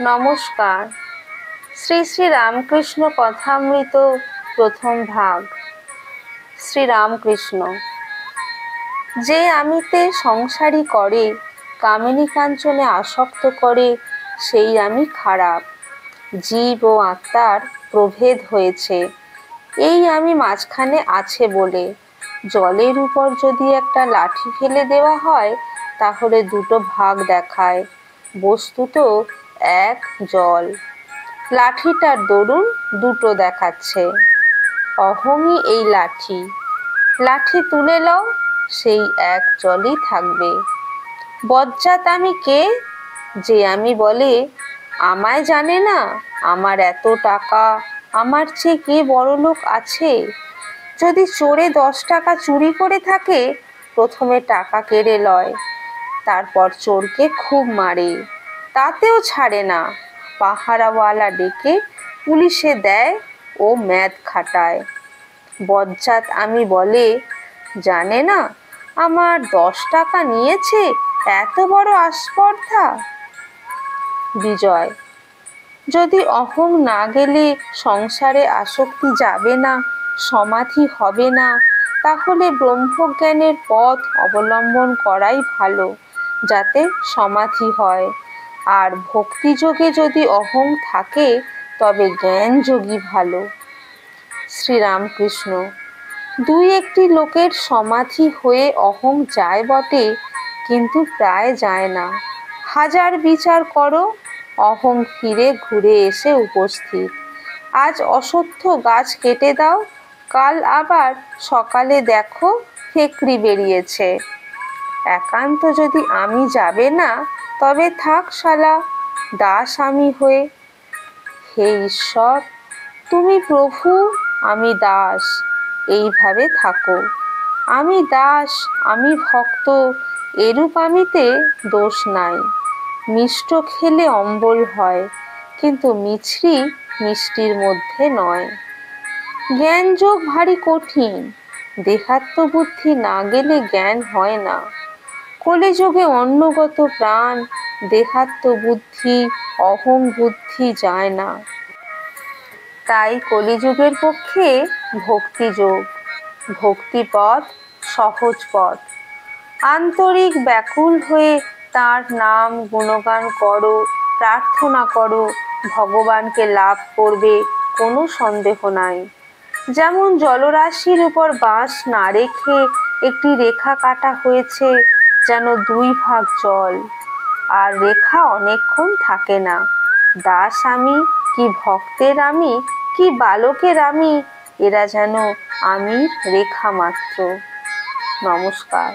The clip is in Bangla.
নমস্কার। শ্রী শ্রী রামকৃষ্ণ কথামৃত প্রথম ভাগ। শ্রী রামকৃষ্ণ। যে আমিতে সংসারী করে, কামিনী কাঞ্চনে আসক্ত করে, সেই আমি খারাপ। জীব ও আত্মার প্রভেদ হয়েছে, এই আমি মাঝখানে আছে বলে। জলের উপর যদি একটা লাঠি ফেলে দেওয়া হয়, তাহলে দুটো ভাগ দেখায়। বস্তুত এক জল, লাঠিটার দরুন দুটো দেখাচ্ছে। অহংই এই লাঠি, লাঠি তুলে লও, সেই এক জলই থাকবে। বজ্জাত আমি কে? যে আমি বলে আমায় জানে না, আমার এত টাকা, আমার চেয়ে কে বড়লোক আছে। যদি চোরে 10 টাকা চুরি করে থাকে, প্রথমে টাকা কেড়ে লয়, তারপর চোরকে খুব মারে, তাতেও ছাড়ে না। পাহারাওয়ালা ডেকে পুলিশে দেয় ও ম্যাদ খাটায়। বজ্জাত আমি বলে জানে না, আমার 10 টাকা নিয়েছে, এত বড় আস্পর্ধা। বিজয়। যদি অহং না গেলে সংসারে আসক্তি যাবে না, সমাধি হবে না, তাহলে ব্রহ্মজ্ঞানের পথ অবলম্বন করাই ভালো, যাতে সমাধি হয়। আর ভক্তিযোগে যদি অহং থাকে, তবে জ্ঞান যোগী ভালো। শ্রীরামকৃষ্ণ। দুই একটি লোকের সমাধি হয়ে অহং যায় বটে, কিন্তু প্রায় যায় না। হাজার বিচার করো, অহং ফিরে ঘুরে এসে উপস্থিত। আজ অশ্বত্থ গাছ কেটে দাও, কাল আবার সকালে দেখো ফেকড়ি বেরিয়েছে। একান্ত যদি আমি যাবে না, তবে থাক শালা দাস আমি হয়ে। হে ঈশ্বর, তুমি প্রভু, আমি দাস, এইভাবে থাকো। আমি দাস, আমি ভক্ত, এরূপ আমিতে দোষ নাই। মিষ্ট খেলে অম্বল হয়, কিন্তু মিছরি মিষ্টির মধ্যে নয়। জ্ঞানযোগ ভারী কঠিন, দেহাত্মবুদ্ধি না গেলে জ্ঞান হয় না। কলিযুগে অন্নগত প্রাণ, দেহাত্মবুদ্ধি অহং বুদ্ধি যায় না। তাই কলিযুগের পক্ষে ভক্তিযোগ, ভক্তিপথ সহজ পথ। আন্তরিক ব্যাকুল হয়ে তার নাম গুণগান করো, প্রার্থনা করো, ভগবানকে লাভ করবে, কোনো সন্দেহ নাই। যেমন জলরাশির উপর বাঁশ না রেখে একটি রেখা কাটা হয়েছে, যেন 2 ভাগ জল, আর রেখা অনেকক্ষণ থাকে না। দাস আমি, কি ভক্তের আমি, কি বালকের আমি, এরা যেন আমির রেখা মাত্র। নমস্কার।